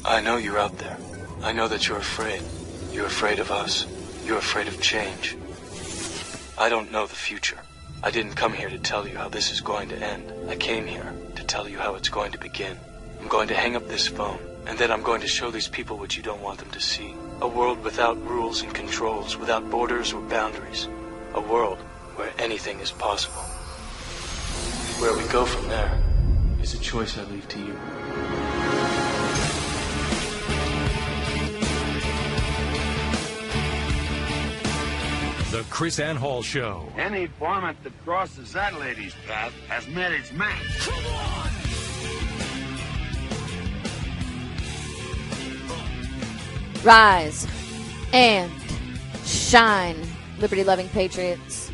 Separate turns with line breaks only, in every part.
I know you're out there. I know that you're afraid. You're afraid of us. You're afraid of change. I don't know the future. I didn't come here to tell you how this is going to end. I came here to tell you how it's going to begin. I'm going to hang up this phone, and then I'm going to show these people what you don't want them to see. A world without rules and controls, without borders or boundaries. A world where anything is possible. Where we go from there is a choice I leave to you.
The KrisAnne Hall Show.
Any varmint that crosses that lady's path has met its match. Come
on! Rise and shine, liberty-loving patriots.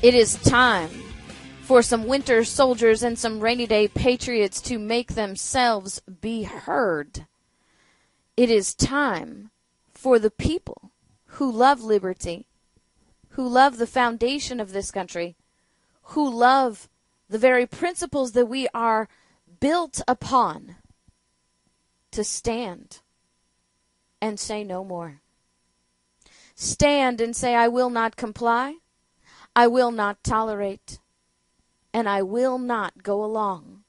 It is time for some winter soldiers and some rainy day patriots to make themselves be heard. It is time for the people who love liberty, who love the foundation of this country, who love the very principles that we are built upon, to stand and say no more. Stand and say, I will not comply, I will not tolerate, and I will not go along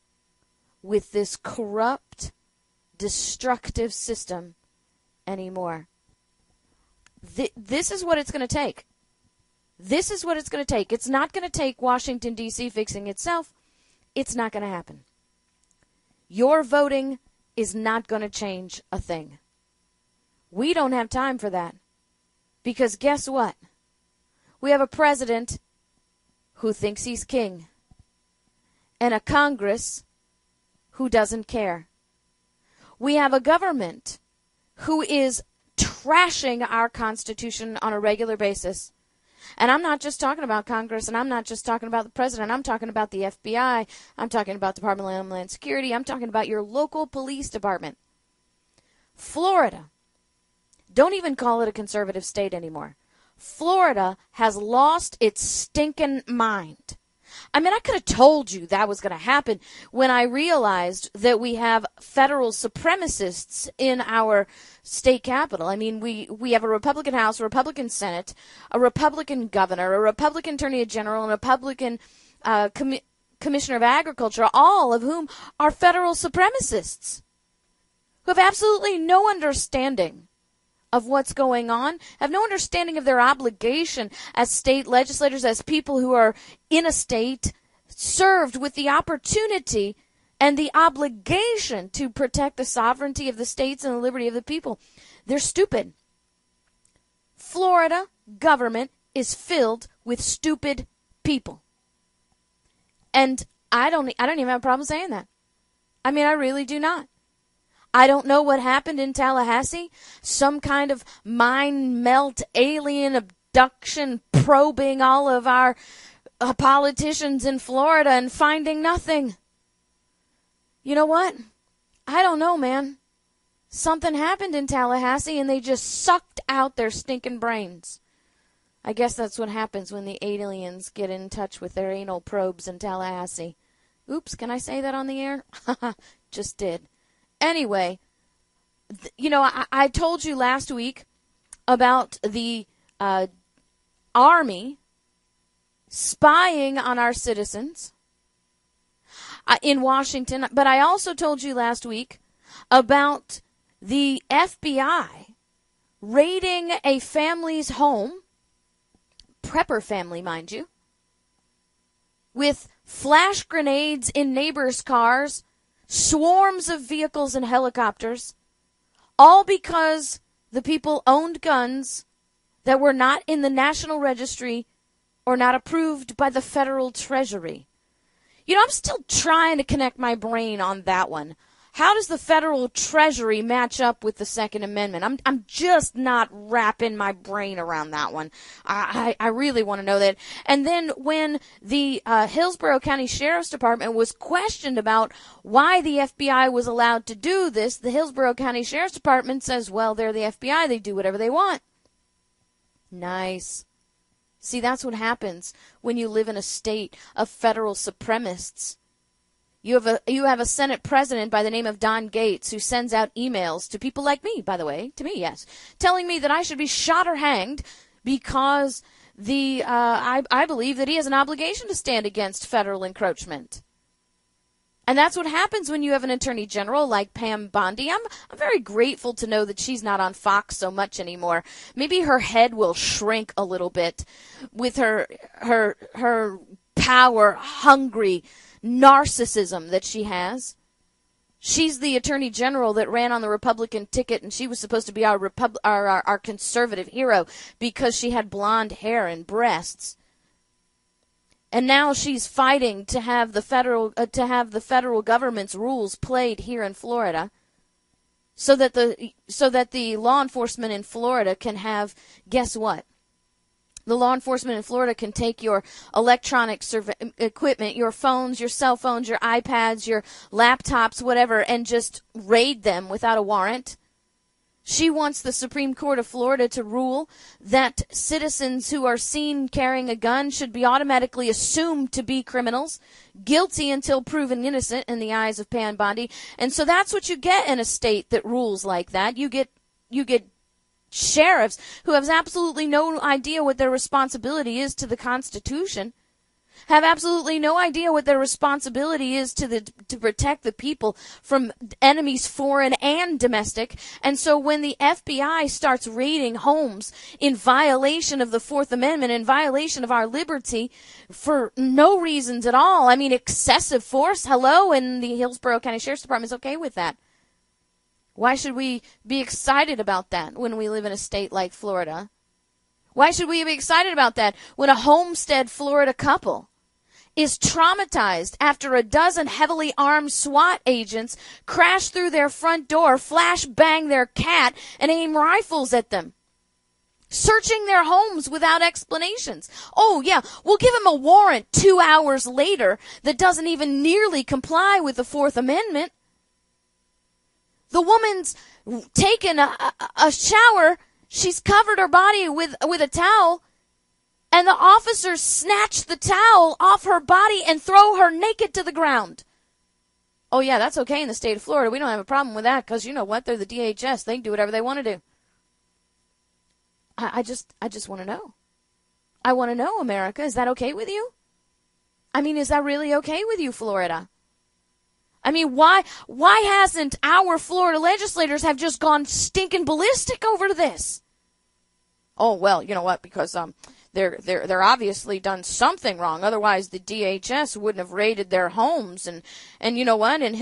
with this corrupt, destructive system anymore. This is what it's going to take. This is what it's going to take. It's not going to take Washington, D.C. fixing itself. It's not going to happen. Your voting is not going to change a thing. We don't have time for that. Because guess what? We have a president who thinks he's king. And a Congress who doesn't care. We have a government who is trashing our Constitution on a regular basis. And I'm not just talking about Congress, and I'm not just talking about the president. I'm talking about the FBI. I'm talking about the Department of Homeland Security. I'm talking about your local police department. Florida. Don't even call it a conservative state anymore. Florida has lost its stinking mind. I mean, I could have told you that was going to happen when I realized that we have federal supremacists in our state capital. I mean, we have a Republican House, a Republican Senate, a Republican governor, a Republican Attorney General, and a Republican Commissioner of Agriculture, all of whom are federal supremacists who have absolutely no understanding of what's going on, have no understanding of their obligation as state legislators, as people who are in a state served with the opportunity and the obligation to protect the sovereignty of the states and the liberty of the people. They're stupid. Florida government is filled with stupid people. And I don't even have a problem saying that. I mean, I really do not. I don't know what happened in Tallahassee. Some kind of mind melt, alien abduction, probing all of our politicians in Florida and finding nothing. You know what? I don't know, man. Something happened in Tallahassee and they just sucked out their stinking brains. I guess that's what happens when the aliens get in touch with their anal probes in Tallahassee. Oops, can I say that on the air? Just did. Anyway, I told you last week about the Army spying on our citizens in Washington, but I also told you last week about the FBI raiding a family's home, prepper family, mind you, with flash grenades in neighbors' cars, swarms of vehicles and helicopters, all because the people owned guns that were not in the National Registry or not approved by the Federal Treasury. You know, I'm still trying to connect my brain on that one. How does the Federal Treasury match up with the Second Amendment? I'm just not wrapping my brain around that one. I really want to know that. And then when the Hillsborough County Sheriff's Department was questioned about why the FBI was allowed to do this, the Hillsborough County Sheriff's Department says, well, they're the FBI. They do whatever they want. Nice. See, that's what happens when you live in a state of federal supremacists. You have a Senate president by the name of Don Gates who sends out emails to people like me, by the way, to me, yes, telling me that I should be shot or hanged because I believe that he has an obligation to stand against federal encroachment. And that's what happens when you have an attorney general like Pam Bondi. I'm very grateful to know that she's not on Fox so much anymore. Maybe her head will shrink a little bit with her power-hungry narcissism that she has. She's the attorney general that ran on the Republican ticket, and she was supposed to be our conservative hero because she had blonde hair and breasts. And now she's fighting to have the federal government's rules played here in Florida, so that the law enforcement in Florida can have, guess what? The law enforcement in Florida can take your electronic equipment, your phones, your cell phones, your iPads, your laptops, whatever, and just raid them without a warrant. She wants the Supreme Court of Florida to rule that citizens who are seen carrying a gun should be automatically assumed to be criminals, guilty until proven innocent in the eyes of Pam Bondi. And so that's what you get in a state that rules like that. You get sheriffs who have absolutely no idea what their responsibility is to the Constitution, have absolutely no idea what their responsibility is to protect the people from enemies foreign and domestic. And so when the FBI starts raiding homes in violation of the Fourth Amendment, in violation of our liberty, for no reasons at all, I mean excessive force, hello, and the Hillsborough County Sheriff's Department is okay with that. Why should we be excited about that when we live in a state like Florida? Why should we be excited about that when a Homestead, Florida couple is traumatized after a dozen heavily armed SWAT agents crash through their front door, flash bang their cat, and aim rifles at them, searching their homes without explanations? Oh, yeah, we'll give him a warrant 2 hours later that doesn't even nearly comply with the Fourth Amendment. The woman's taken a shower. She's covered her body with a towel, and the officers snatch the towel off her body and throw her naked to the ground. Oh, yeah, that's okay in the state of Florida. We don't have a problem with that because you know what? They're the DHS. They can do whatever they want to do. I just want to know. I want to know, America. Is that okay with you? I mean, is that really okay with you, Florida? I mean, why hasn't our Florida legislators have just gone stinking ballistic over this? Oh, well, you know what? Because they're obviously done something wrong. Otherwise, the DHS wouldn't have raided their homes. And you know what? In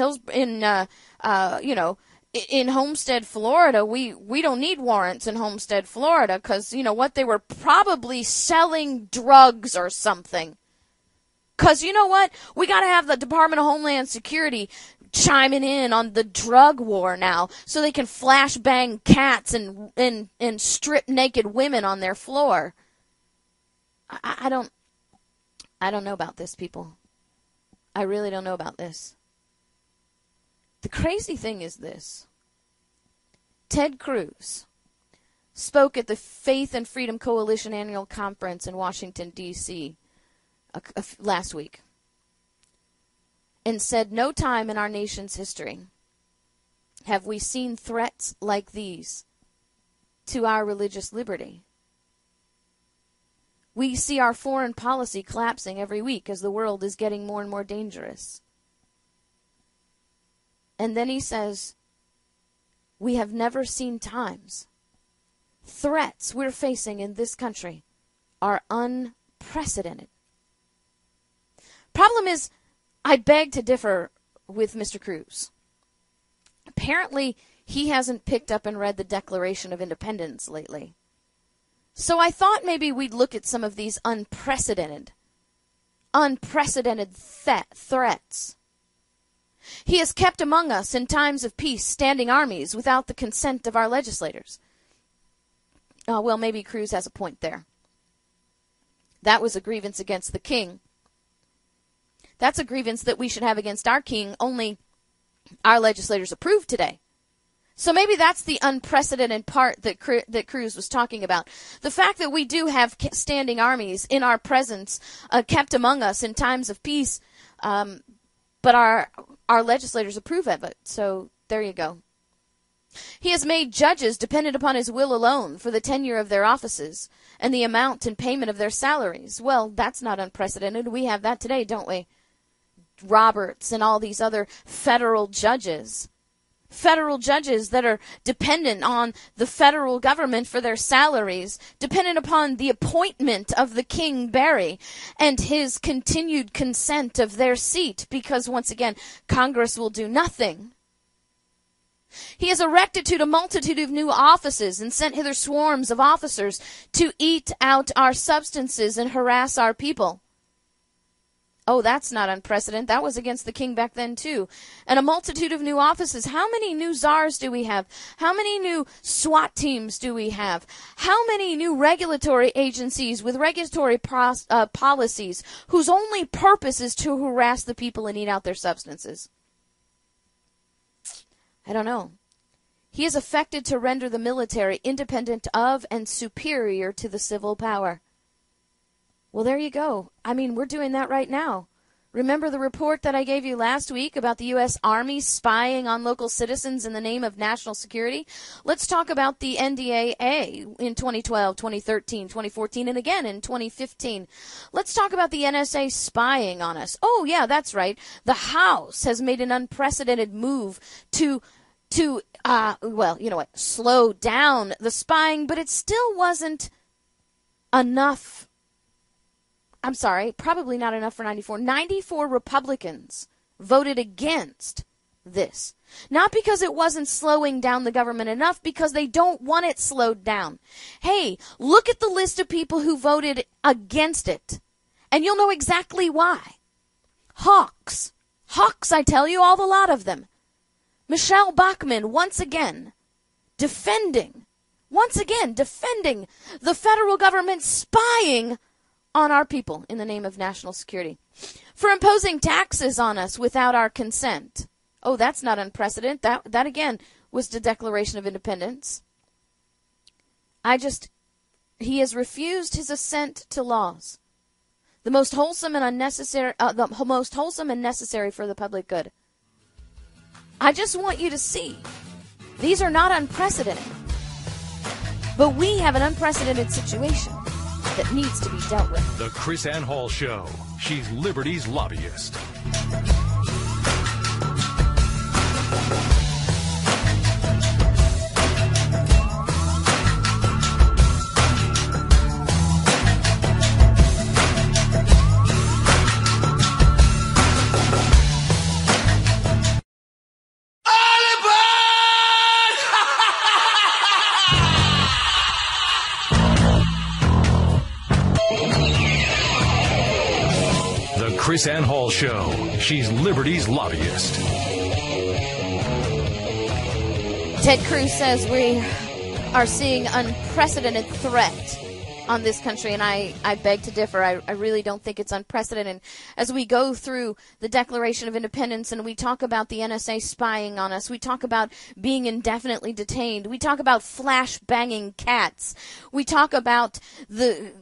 Homestead, Florida, we don't need warrants in Homestead, Florida, because you know what? They were probably selling drugs or something. Because you know what? We got to have the Department of Homeland Security chiming in on the drug war now so they can flash bang cats and strip naked women on their floor. I don't know about this, people. I really don't know about this. The crazy thing is this. Ted Cruz spoke at the Faith and Freedom Coalition annual conference in Washington, D.C. last week and said, no time in our nation's history have we seen threats like these to our religious liberty. We see our foreign policy collapsing every week as the world is getting more and more dangerous. And then he says, we have never seen times. Threats we're facing in this country are unprecedented. Problem is, I beg to differ with Mr. Cruz. Apparently, he hasn't picked up and read the Declaration of Independence lately. So I thought maybe we'd look at some of these unprecedented threats. He has kept among us in times of peace standing armies without the consent of our legislators. Well, maybe Cruz has a point there. That was a grievance against the king. That's a grievance that we should have against our king, only our legislators approved today. So maybe that's the unprecedented part that Cruz was talking about. The fact that we do have standing armies in our presence, kept among us in times of peace, but but our legislators approve of it. So there you go. He has made judges dependent upon his will alone for the tenure of their offices and the amount and payment of their salaries. Well, that's not unprecedented. We have that today, don't we? Roberts and all these other federal judges that are dependent on the federal government for their salaries, dependent upon the appointment of the King Barry and his continued consent of their seat, because once again, Congress will do nothing. He has erected to a multitude of new offices and sent hither swarms of officers to eat out our substances and harass our people. Oh, that's not unprecedented. That was against the king back then, too. And a multitude of new offices. How many new czars do we have? How many new SWAT teams do we have? How many new regulatory agencies with regulatory policies whose only purpose is to harass the people and eat out their substances? I don't know. He is affected to render the military independent of and superior to the civil power. Well, there you go. I mean, we're doing that right now. Remember the report that I gave you last week about the U.S. Army spying on local citizens in the name of national security? Let's talk about the NDAA in 2012, 2013, 2014, and again in 2015. Let's talk about the NSA spying on us. Oh, yeah, that's right. The House has made an unprecedented move to slow down the spying, but it still wasn't enough. I'm sorry, probably not enough for 94. 94 Republicans voted against this. Not because it wasn't slowing down the government enough, because they don't want it slowed down. Hey, look at the list of people who voted against it, and you'll know exactly why. Hawks, I tell you, all the lot of them. Michelle Bachmann, once again, defending the federal government spying on our people in the name of national security, for imposing taxes on us without our consent. Oh, that's not unprecedented. That again was the Declaration of Independence. He has refused his assent to laws, the most wholesome and necessary for the public good. I just want you to see, these are not unprecedented, but we have an unprecedented situation that needs to be dealt with.
The KrisAnne Hall Show. She's Liberty's lobbyist. KrisAnne Hall Show. She's Liberty's lobbyist.
Ted Cruz says we are seeing unprecedented threat on this country, and I beg to differ. I really don't think it's unprecedented. As we go through the Declaration of Independence and we talk about the NSA spying on us, we talk about being indefinitely detained, we talk about flash-banging cats, we talk about the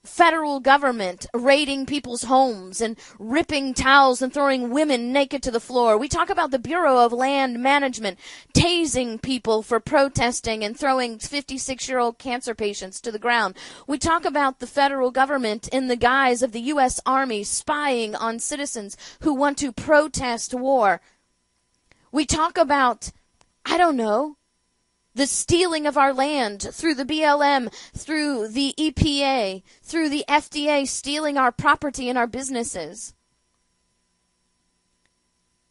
federal government raiding people's homes and ripping towels and throwing women naked to the floor. We talk about the Bureau of Land Management tasing people for protesting and throwing 56-year-old cancer patients to the ground. We talk about the federal government in the guise of the U.S. Army spying on citizens who want to protest war. We talk about, the stealing of our land through the BLM, through the EPA, through the FDA, stealing our property and our businesses.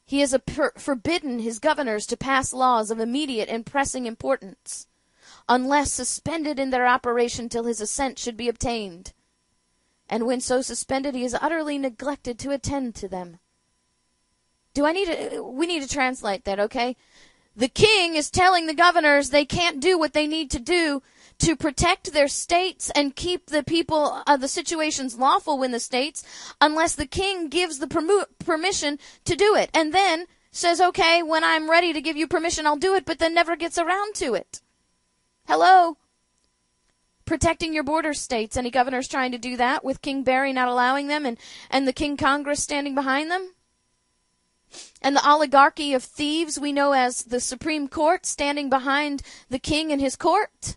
He has forbidden his governors to pass laws of immediate and pressing importance, unless suspended in their operation till his assent should be obtained. And when so suspended, he is utterly neglected to attend to them. We need to translate that, okay? The king is telling the governors they can't do what they need to do to protect their states and keep the people, the situations lawful in the states, unless the king gives the permission to do it. And then says, okay, when I'm ready to give you permission, I'll do it, but then never gets around to it. Hello? Protecting your border states. Any governors trying to do that with King Barry not allowing them and the King Congress standing behind them? and the oligarchy of thieves we know as the Supreme Court standing behind the king and his court?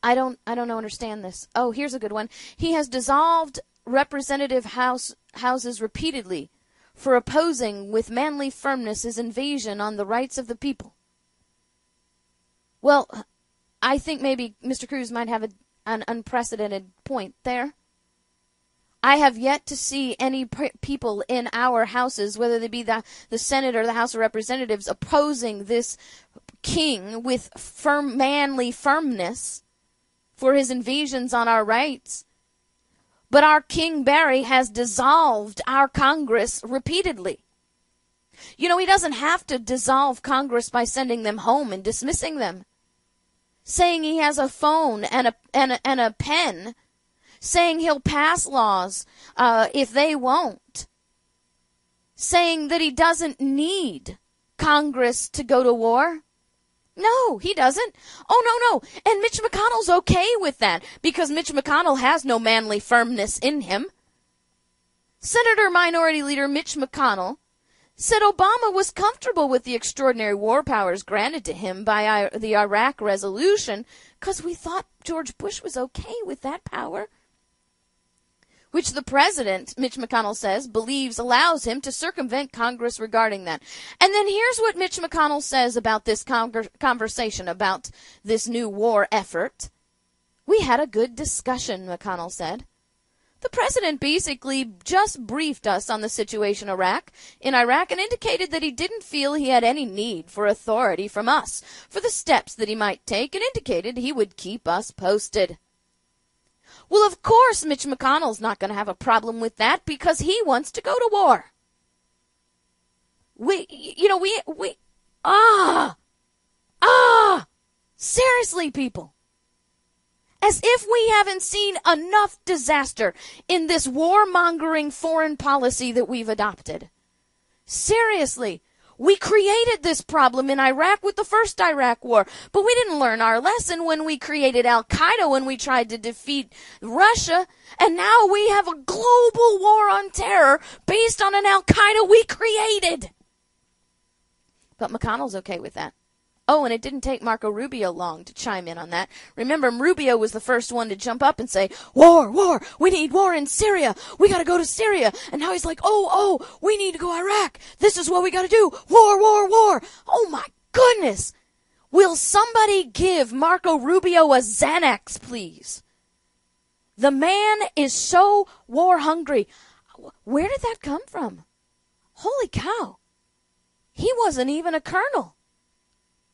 I don't understand this. Oh, here's a good one. He has dissolved representative houses repeatedly for opposing with manly firmness his invasion on the rights of the people. Well, I think maybe Mr. Cruz might have an unprecedented point there. I have yet to see any people in our houses, whether they be the Senate or the House of Representatives, opposing this king with manly firmness for his invasions on our rights. But our King Barry has dissolved our Congress repeatedly. You know, he doesn't have to dissolve Congress by sending them home and dismissing them. Saying he has a phone and a pen, saying he'll pass laws if they won't, saying that he doesn't need Congress to go to war. No, he doesn't. Oh, no. And Mitch McConnell's okay with that because Mitch McConnell has no manly firmness in him. Senator Minority Leader Mitch McConnell said Obama was comfortable with the extraordinary war powers granted to him by the Iraq resolution because we thought George Bush was okay with that power, which the president, Mitch McConnell says, believes allows him to circumvent Congress regarding that. And then here's what Mitch McConnell says about this conversation about this new war effort. We had a good discussion, McConnell said. The president basically just briefed us on the situation in Iraq and indicated that he didn't feel he had any need for authority from us for the steps that he might take and indicated he would keep us posted. Well, of course, Mitch McConnell's not going to have a problem with that because he wants to go to war. Seriously, people. As if we haven't seen enough disaster in this warmongering foreign policy that we've adopted. Seriously. We created this problem in Iraq with the first Iraq war, but we didn't learn our lesson when we created Al-Qaeda when we tried to defeat Russia, and now we have a global war on terror based on an Al-Qaeda we created. But McConnell's okay with that. Oh, and it didn't take Marco Rubio long to chime in on that. Remember, Rubio was the first one to jump up and say, war, we need war in Syria. We got to go to Syria. And now he's like, oh, we need to go Iraq. This is what we got to do. War. Oh, my goodness. Will somebody give Marco Rubio a Xanax, please? The man is so war hungry. Where did that come from? Holy cow. He wasn't even a colonel.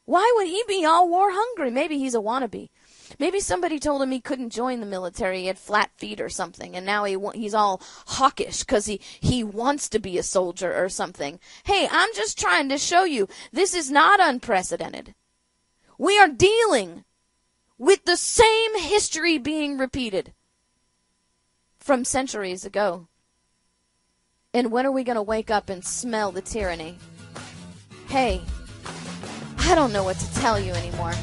Why would he be all war hungry? Maybe he's a wannabe. Maybe somebody told him he couldn't join the military. He had flat feet or something, and now he's all hawkish because he wants to be a soldier or something. Hey, I'm just trying to show you this is not unprecedented. We are dealing with the same history being repeated from centuries ago. And when are we going to wake up and smell the tyranny? Hey, I don't know what to tell you anymore.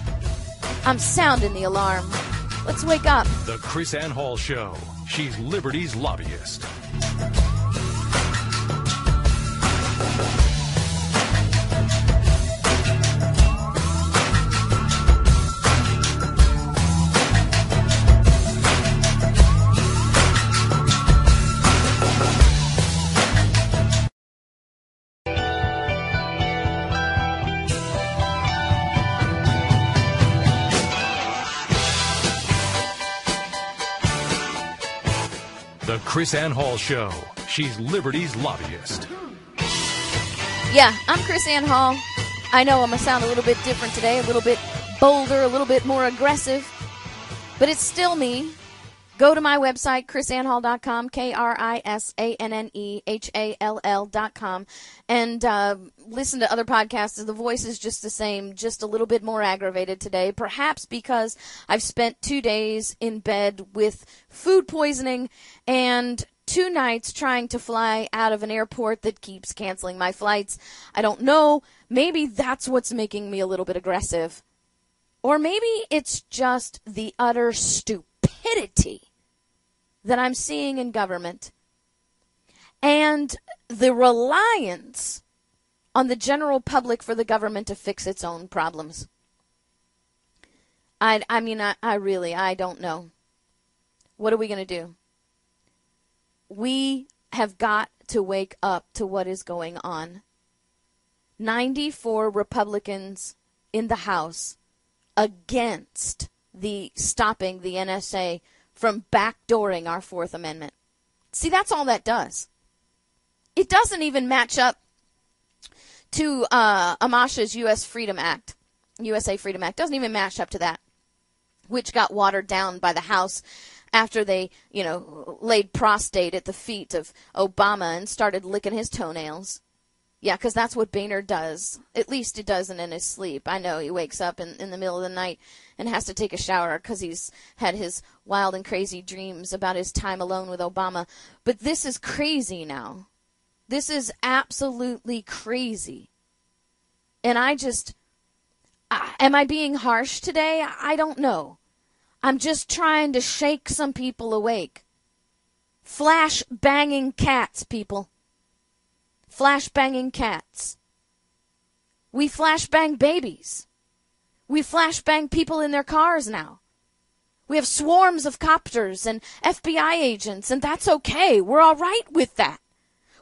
I'm sounding the alarm. Let's wake up.
The KrisAnne Hall Show. She's Liberty's lobbyist. The KrisAnne Hall Show. She's Liberty's lobbyist.
Yeah, I'm KrisAnne Hall. I know I'm going to sound a little bit different today, a little bit bolder, a little bit more aggressive, but it's still me. Go to my website, KrisAnneHall.com, KrisAnnehall.com, and listen to other podcasts. The voice is just the same, just a little bit more aggravated today, perhaps because I've spent 2 days in bed with food poisoning and 2 nights trying to fly out of an airport that keeps canceling my flights. I don't know. Maybe that's what's making me a little bit aggressive. Or maybe it's just the utter stupidity that I'm seeing in government. and the reliance on the general public for the government to fix its own problems. I don't know. What are we going to do? We have got to wake up to what is going on. 94 Republicans in the House against the stopping the NSA from backdooring our Fourth Amendment. See, that's all that does. It doesn't even match up to Amash's USA Freedom Act. Doesn't even match up to that, which got watered down by the House after they, laid prostrate at the feet of Obama and started licking his toenails. Yeah, because that's what Boehner does. At least he doesn't in his sleep. I know he wakes up in the middle of the night and has to take a shower because he's had his wild and crazy dreams about his time alone with Obama. But this is crazy now. This is absolutely crazy. And am I being harsh today? I don't know. I'm just trying to shake some people awake. Flash banging cats, people. Flash banging cats. We flash bang babies. We flash bang people in their cars now. We have swarms of copters and FBI agents, and that's okay. We're all right with that.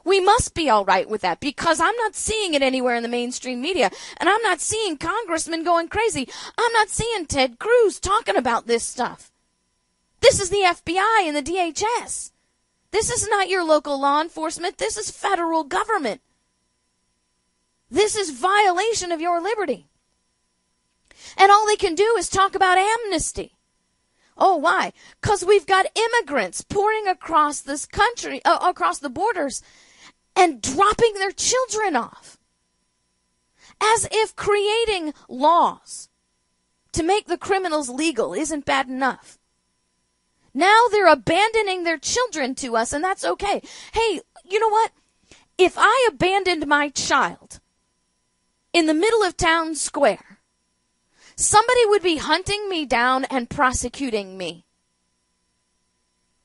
We must be all right with that because I'm not seeing it anywhere in the mainstream media, and I'm not seeing congressmen going crazy. I'm not seeing Ted Cruz talking about this stuff. This is the FBI and the DHS. This is not your local law enforcement. This is federal government. This is violation of your liberty. And all they can do is talk about amnesty. Oh, why? Because we've got immigrants pouring across this country, across the borders, and dropping their children off. As if creating laws to make the criminals legal isn't bad enough. Now they're abandoning their children to us, and that's okay. Hey, you know what? If I abandoned my child in the middle of town square, somebody would be hunting me down and prosecuting me.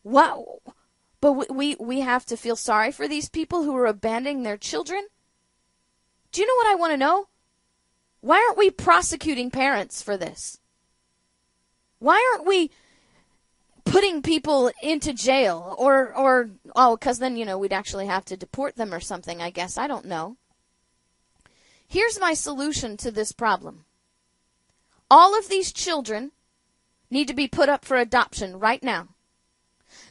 Wow. But we have to feel sorry for these people who are abandoning their children? Do you know what I want to know? Why aren't we prosecuting parents for this? Why aren't we putting people into jail because then, we'd actually have to deport them or something, I guess. I don't know. Here's my solution to this problem. All of these children need to be put up for adoption right now.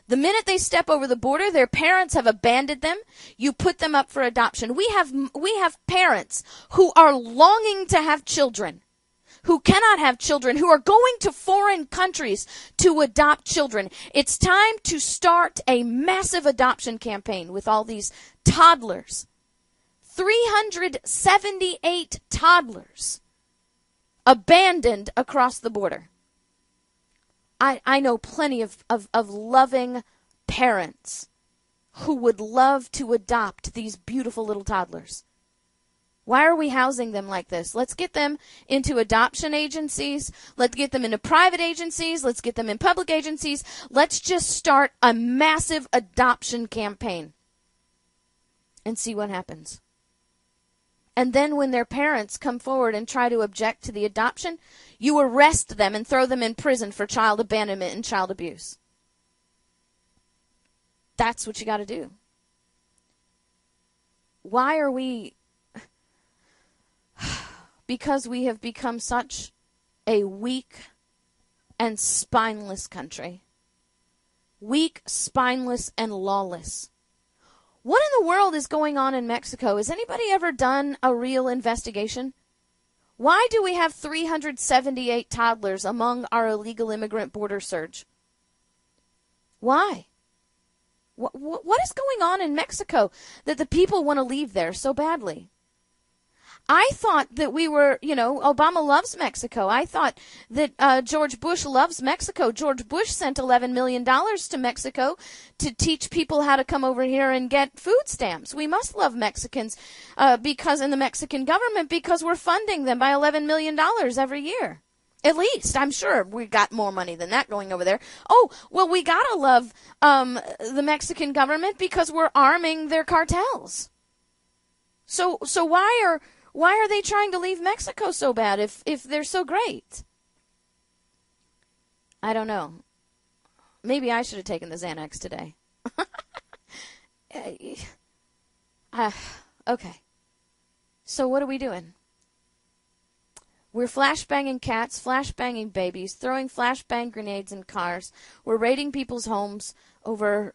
The minute they step over the border, their parents have abandoned them. You put them up for adoption. We have parents who are longing to have children, who cannot have children, who are going to foreign countries to adopt children. It's time to start a massive adoption campaign with all these toddlers. 378 toddlers abandoned across the border. I know plenty of loving parents who would love to adopt these beautiful little toddlers. Why are we housing them like this? Let's get them into adoption agencies. Let's get them into private agencies. Let's get them in public agencies. Let's just start a massive adoption campaign and see what happens. And then when their parents come forward and try to object to the adoption, you arrest them and throw them in prison for child abandonment and child abuse. That's what you got to do. Why are we... Because we have become such a weak and spineless country. Weak, spineless, and lawless. What in the world is going on in Mexico? Has anybody ever done a real investigation? Why do we have 378 toddlers among our illegal immigrant border surge? Why? What is going on in Mexico that the people want to leave there so badly? I thought that we were, Obama loves Mexico. I thought that George Bush loves Mexico. George Bush sent $11 million to Mexico to teach people how to come over here and get food stamps. We must love Mexicans because in the Mexican government because we're funding them by $11 million every year. At least, I'm sure we got more money than that going over there. Oh, well, we gotta love the Mexican government because we're arming their cartels. So why are they trying to leave Mexico so bad if they're so great? I don't know. Maybe I should have taken the Xanax today. Okay. So what are we doing? We're flashbanging cats, flashbanging babies, throwing flashbang grenades in cars. We're raiding people's homes over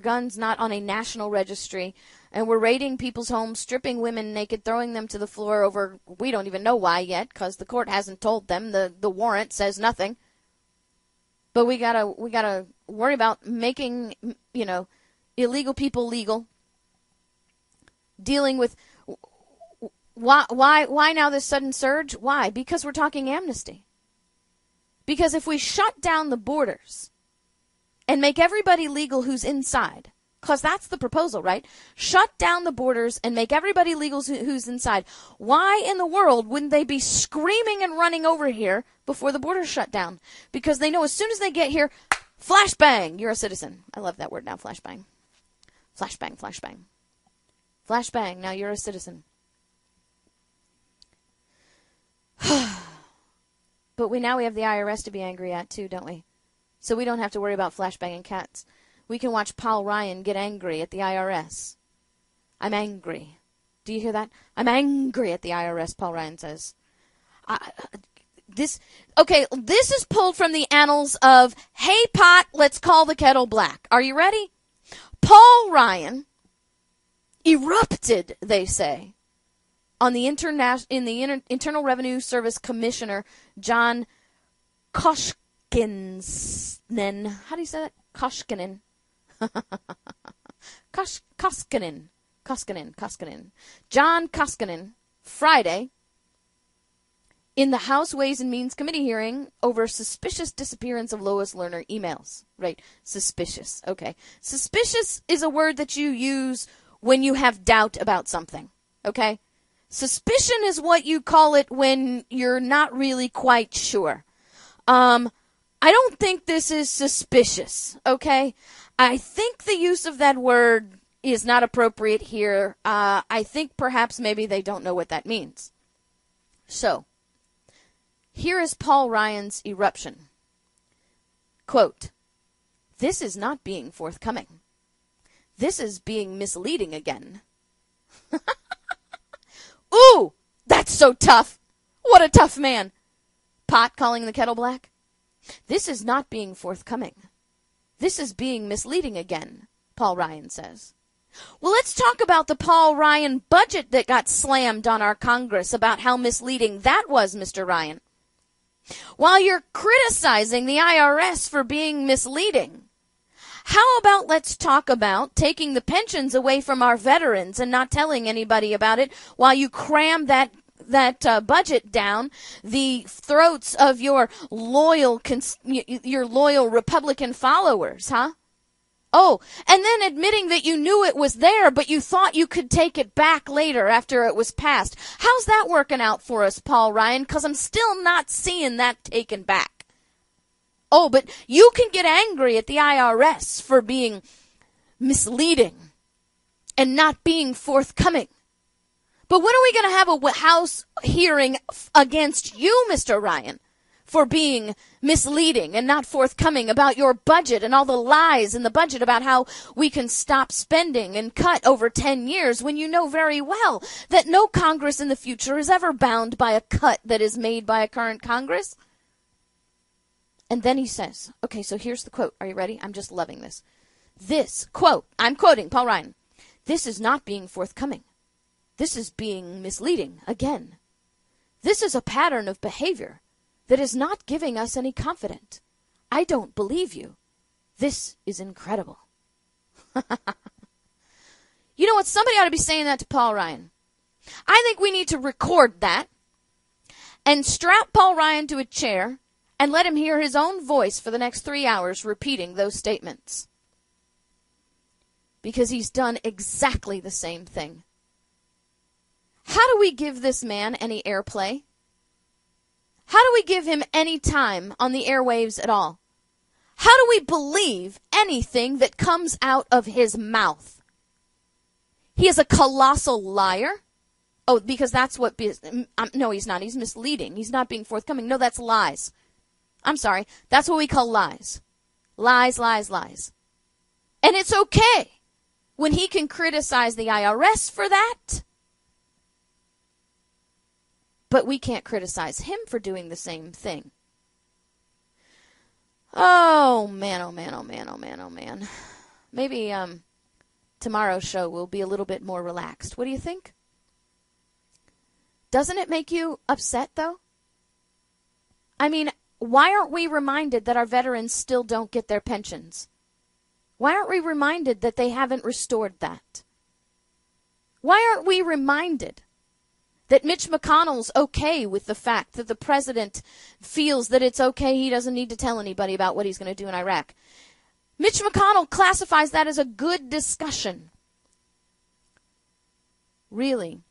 guns not on a national registry. And we're raiding people's homes, stripping women naked, throwing them to the floor over, we don't even know why yet, because the court hasn't told them. The warrant says nothing. But we gotta worry about making, illegal people legal. Dealing with why now this sudden surge? Why? Because we're talking amnesty. Because if we shut down the borders and make everybody legal who's inside, because that's the proposal, right? Shut down the borders and make everybody legal who's inside. Why in the world wouldn't they be screaming and running over here before the borders shut down? Because they know as soon as they get here, flashbang, you're a citizen. I love that word now, flashbang. Flashbang, flashbang. Flashbang, now you're a citizen. But now we have the IRS to be angry at too, don't we? So we don't have to worry about flashbanging cats. We can watch Paul Ryan get angry at the IRS. I'm angry. Do you hear that? I'm angry at the IRS, Paul Ryan says. This is pulled from the annals of, hey, pot, let's call the kettle black. Are you ready? Paul Ryan erupted, they say, on the Internal Revenue Service Commissioner John Koskinen. How do you say that? Koskinen. Koskinen. John Koskinen, Friday, in the House Ways and Means Committee hearing over suspicious disappearance of Lois Lerner emails. Right, suspicious. Okay. Suspicious is a word that you use when you have doubt about something. Okay? Suspicion is what you call it when you're not really quite sure. I don't think this is suspicious, okay? I think the use of that word is not appropriate here. I think perhaps maybe they don't know what that means. So, here is Paul Ryan's eruption. Quote, "This is not being forthcoming. This is being misleading again." Ooh, that's so tough. What a tough man. Pot calling the kettle black. This is not being forthcoming. This is being misleading again, Paul Ryan says. Well, let's talk about the Paul Ryan budget that got slammed on our Congress, about how misleading that was, Mr. Ryan. While you're criticizing the IRS for being misleading, how about let's talk about taking the pensions away from our veterans and not telling anybody about it while you cram that budget down the throats of your loyal Republican followers, huh? Oh, and then admitting that you knew it was there, but you thought you could take it back later after it was passed. How's that working out for us, Paul Ryan? Because I'm still not seeing that taken back. Oh, but you can get angry at the IRS for being misleading and not being forthcoming. But when are we going to have a House hearing against you, Mr. Ryan, for being misleading and not forthcoming about your budget and all the lies in the budget about how we can stop spending and cut over 10 years when you know very well that no Congress in the future is ever bound by a cut that is made by a current Congress? And then he says, okay, so here's the quote. Are you ready? I'm just loving this. This, quote, I'm quoting Paul Ryan, "This is not being forthcoming. This is being misleading again. This is a pattern of behavior that is not giving us any confidence. I don't believe you. This is incredible." You know what? Somebody ought to be saying that to Paul Ryan. I think we need to record that and strap Paul Ryan to a chair and let him hear his own voice for the next 3 hours repeating those statements. Because he's done exactly the same thing. How do we give this man any airplay? How do we give him any time on the airwaves at all? How do we believe anything that comes out of his mouth? He is a colossal liar. Oh, because that's what... no, he's not. He's misleading. He's not being forthcoming. No, that's lies. I'm sorry. That's what we call lies. Lies, lies, lies. And it's okay when he can criticize the IRS for that. But we can't criticize him for doing the same thing. Oh, man, oh, man, oh, man, oh, man, oh, man. Maybe tomorrow's show will be a little bit more relaxed. What do you think? Doesn't it make you upset, though? I mean, why aren't we reminded that our veterans still don't get their pensions? Why aren't we reminded that they haven't restored that? Why aren't we reminded that Mitch McConnell's okay with the fact that the president feels that it's okay, he doesn't need to tell anybody about what he's going to do in Iraq? Mitch McConnell classifies that as a good discussion. Really?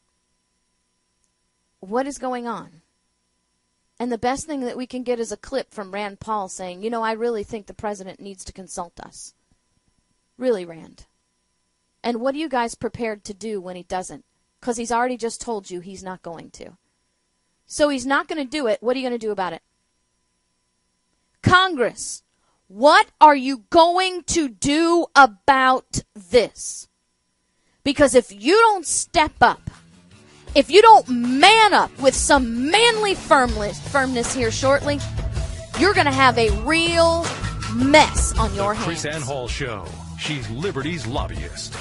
What is going on? And the best thing that we can get is a clip from Rand Paul saying, you know, I really think the president needs to consult us. Really, Rand? And what are you guys prepared to do when he doesn't? Because he's already just told you he's not going to. So he's not going to do it. What are you going to do about it? Congress, what are you going to do about this? Because if you don't step up, if you don't man up with some manly firmness here shortly, you're going to have a real mess on your hands.
KrisAnne Hall Show. She's Liberty's lobbyist.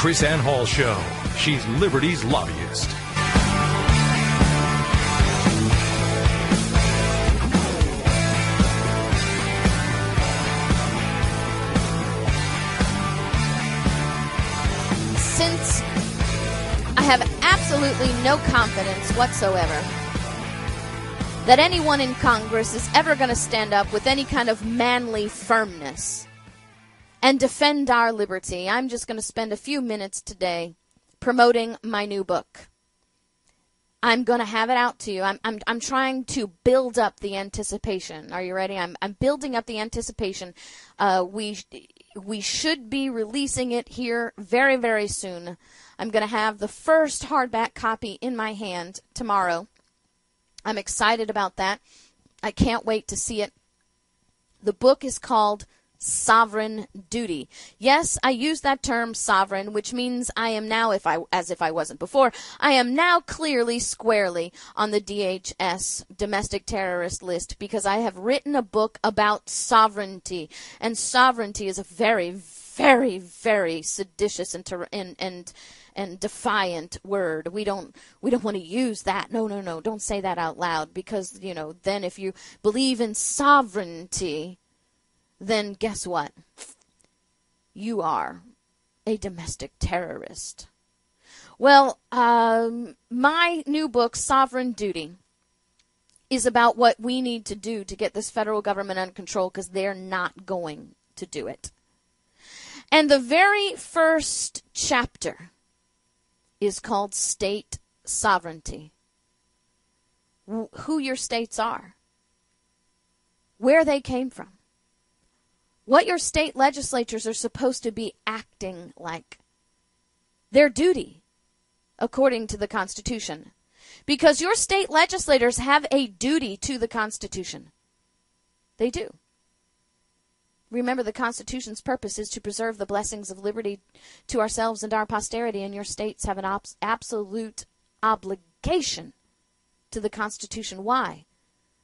KrisAnne Hall Show. She's Liberty's lobbyist.
Since I have absolutely no confidence whatsoever that anyone in Congress is ever going to stand up with any kind of manly firmness and defend our liberty, I'm just going to spend a few minutes today promoting my new book. I'm going to have it out to you. I'm trying to build up the anticipation. Are you ready? I'm building up the anticipation. We should be releasing it here very, very soon. I'm going to have the first hardback copy in my hand tomorrow. I'm excited about that. I can't wait to see it. The book is called Sovereign Duty. Yes, I use that term sovereign, which means I am now, as if I wasn't before, I am now clearly, squarely on the DHS domestic terrorist list because I have written a book about sovereignty, and sovereignty is a very, very, very seditious and defiant word. We don't want to use that. No, don't say that out loud because, then if you believe in sovereignty, then guess what? You are a domestic terrorist. Well, my new book, Sovereign Duty, is about what we need to do to get this federal government under control because they're not going to do it. And the very first chapter is called State Sovereignty. Who your states are, where they came from, what your state legislatures are supposed to be acting like. Their duty, according to the Constitution. Because your state legislators have a duty to the Constitution. They do. Remember, the Constitution's purpose is to preserve the blessings of liberty to ourselves and our posterity, and your states have an absolute obligation to the Constitution. Why?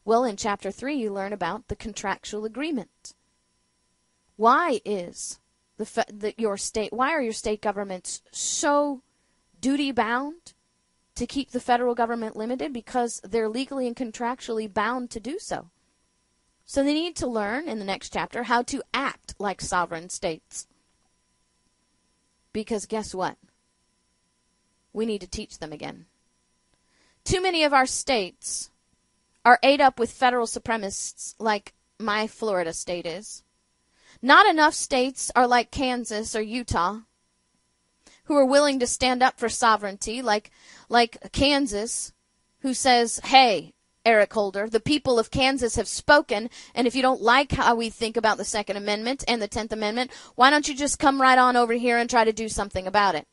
Well, in Chapter 3, you learn about the contractual agreement. Why is why are your state governments so duty-bound to keep the federal government limited? Because they're legally and contractually bound to do so. So they need to learn in the next chapter how to act like sovereign states. Because guess what? We need to teach them again. Too many of our states are ate up with federal supremacists like my Florida state is. Not enough states are like Kansas or Utah, who are willing to stand up for sovereignty, like Kansas, who says, hey, Eric Holder, the people of Kansas have spoken, and if you don't like how we think about the Second Amendment and the 10th Amendment, why don't you just come right on over here and try to do something about it?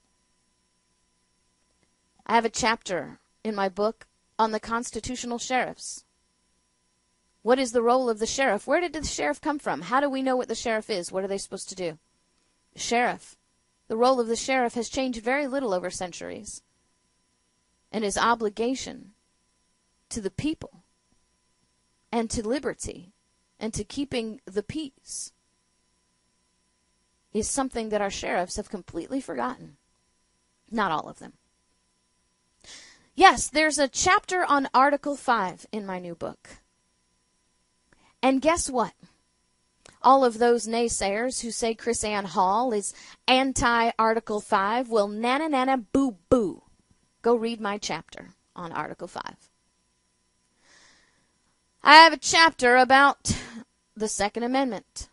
I have a chapter in my book on the constitutional sheriffs. What is the role of the sheriff? Where did the sheriff come from? How do we know what the sheriff is? What are they supposed to do? The sheriff. The role of the sheriff has changed very little over centuries. And his obligation to the people and to liberty and to keeping the peace is something that our sheriffs have completely forgotten. Not all of them. Yes, there's a chapter on Article 5 in my new book. And guess what? All of those naysayers who say KrisAnne Hall is anti-Article 5 will nana boo-boo. Go read my chapter on Article 5. I have a chapter about the Second Amendment,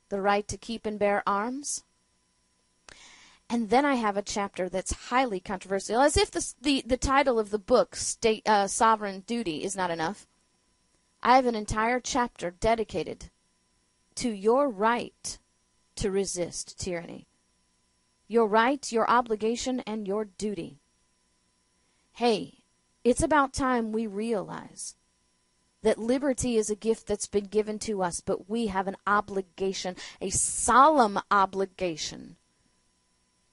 the right to keep and bear arms. And then I have a chapter that's highly controversial, as if the title of the book, Sovereign Duty, is not enough. I have an entire chapter dedicated to your right to resist tyranny. Your right, your obligation, and your duty. Hey, it's about time we realize that liberty is a gift that's been given to us, but we have an obligation, a solemn obligation,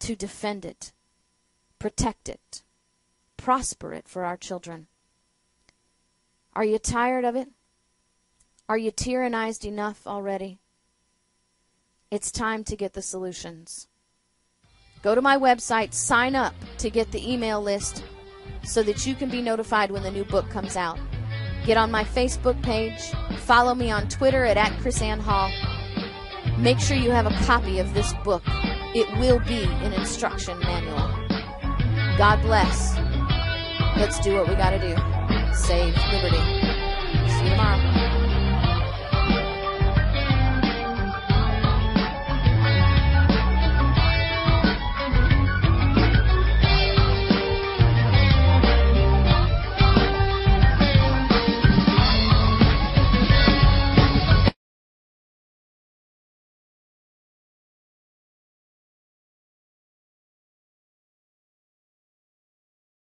to defend it, protect it, prosper it for our children. Are you tired of it? Are you tyrannized enough already? It's time to get the solutions. Go to my website, sign up to get the email list so that you can be notified when the new book comes out. Get on my Facebook page. Follow me on Twitter at KrisAnne Hall. Make sure you have a copy of this book. It will be an instruction manual. God bless. Let's do what we got to do. Save liberty. See you tomorrow.